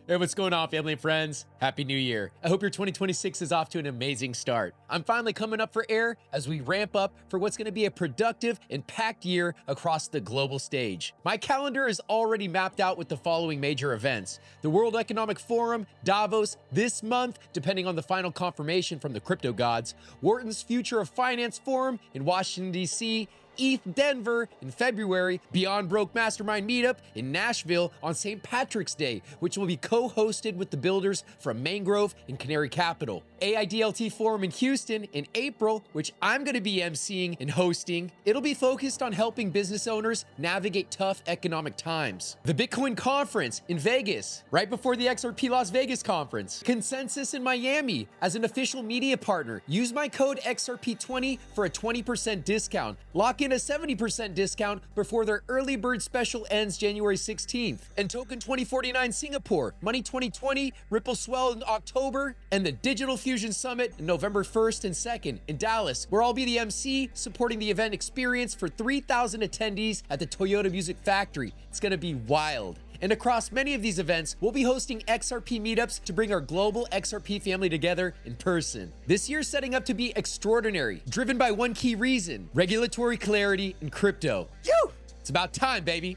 Hey, what's going on, family and friends? Happy New Year. I hope your 2026 is off to an amazing start. I'm finally coming up for air as we ramp up for what's going to be a productive and packed year across the global stage. My calendar is already mapped out with the following major events: the World Economic Forum, Davos this month, depending on the final confirmation from the crypto gods, Wharton's Future of Finance Forum in Washington, D.C., ETH Denver in February, Beyond Broke Mastermind Meetup in Nashville on St. Patrick's Day, which will be co-hosted with the builders from Mangrove and Canary Capital. AIDLT Forum in Houston in April, which I'm going to be emceeing and hosting. It'll be focused on helping business owners navigate tough economic times. The Bitcoin Conference in Vegas, right before the XRP Las Vegas conference. Consensus in Miami as an official media partner. Use my code XRP20 for a 20% discount. Lock in a 70% discount before their early bird special ends January 16th. And Token 2049 Singapore, Money 2020, Ripple Swell in October, and the Digital Fusion Summit in November 1st and 2nd in Dallas, where I'll be the MC supporting the event experience for 3,000 attendees at the Toyota Music Factory. It's gonna be wild. And across many of these events, we'll be hosting XRP meetups to bring our global XRP family together in person. This year's setting up to be extraordinary, driven by one key reason: regulatory clarity in crypto. Phew! It's about time, baby.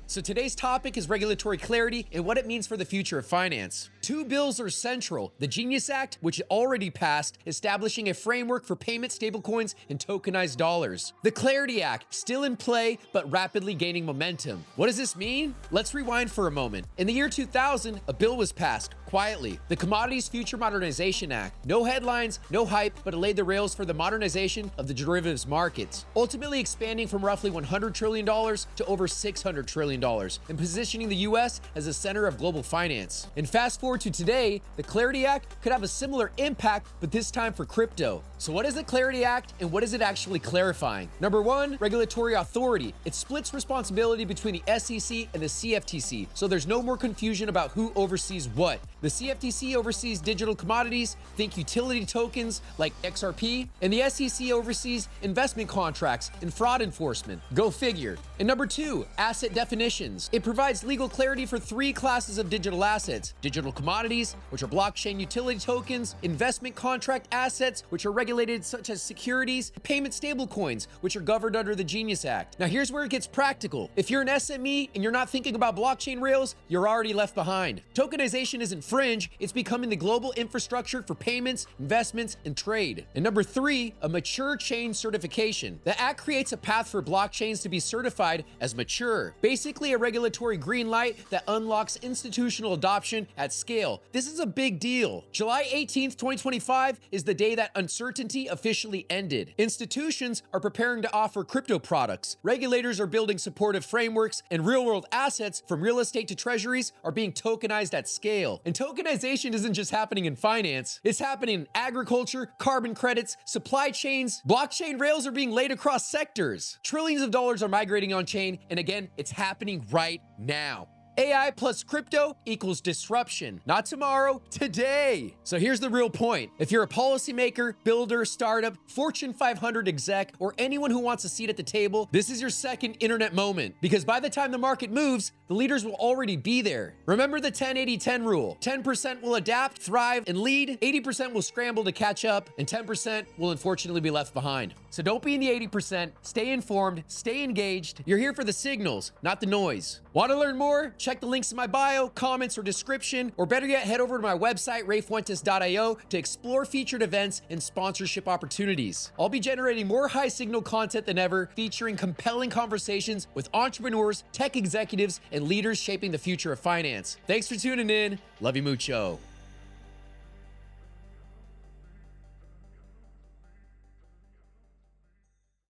So today's topic is regulatory clarity and what it means for the future of finance. Two bills are central: the Genius Act, which already passed, establishing a framework for payment stablecoins and tokenized dollars. The Clarity Act, still in play, but rapidly gaining momentum. What does this mean? Let's rewind for a moment. In the year 2000, a bill was passed, quietly, the Commodity Futures Modernization Act. No headlines, no hype, but it laid the rails for the modernization of the derivatives markets, ultimately expanding from roughly $100 trillion to over $600 trillion, and positioning the US as a center of global finance. And fast forward to today, the Clarity Act could have a similar impact, but this time for crypto. So what is the Clarity Act and what is it actually clarifying? Number one, regulatory authority. It splits responsibility between the SEC and the CFTC, so there's no more confusion about who oversees what. The CFTC oversees digital commodities, think utility tokens like XRP, and the SEC oversees investment contracts and fraud enforcement. Go figure. And number two, asset definitions. It provides legal clarity for three classes of digital assets: digital commodities, which are blockchain utility tokens; investment contract assets, which are regulated such as securities; payment stablecoins, which are governed under the Genius Act. Now here's where it gets practical. If you're an SME and you're not thinking about blockchain rails, you're already left behind. Tokenization isn't fringe, it's becoming the global infrastructure for payments, investments, and trade. And number three, a mature chain certification. The act creates a path for blockchains to be certified as mature, basically a regulatory green light that unlocks institutional adoption at scale. This is a big deal. July 18th, 2025 is the day that uncertainty officially ended. Institutions are preparing to offer crypto products. Regulators are building supportive frameworks, and real-world assets, from real estate to treasuries, are being tokenized at scale. And tokenization isn't just happening in finance. It's happening in agriculture, carbon credits, supply chains. Blockchain rails are being laid across sectors. Trillions of dollars are migrating on chain, and again, it's happening right now. AI plus crypto equals disruption. Not tomorrow, today. So here's the real point. If you're a policymaker, builder, startup, Fortune 500 exec, or anyone who wants a seat at the table, this is your second internet moment. Because by the time the market moves, the leaders will already be there. Remember the 10-80-10 rule. 10% will adapt, thrive, and lead. 80% will scramble to catch up, and 10% will unfortunately be left behind. So don't be in the 80%. Stay informed, stay engaged. You're here for the signals, not the noise. Want to learn more? Check the links in my bio, comments, or description, or better yet, head over to my website, Fuentes.io, to explore featured events and sponsorship opportunities. I'll be generating more high signal content than ever, featuring compelling conversations with entrepreneurs, tech executives, and leaders shaping the future of finance. Thanks for tuning in. Love you mucho.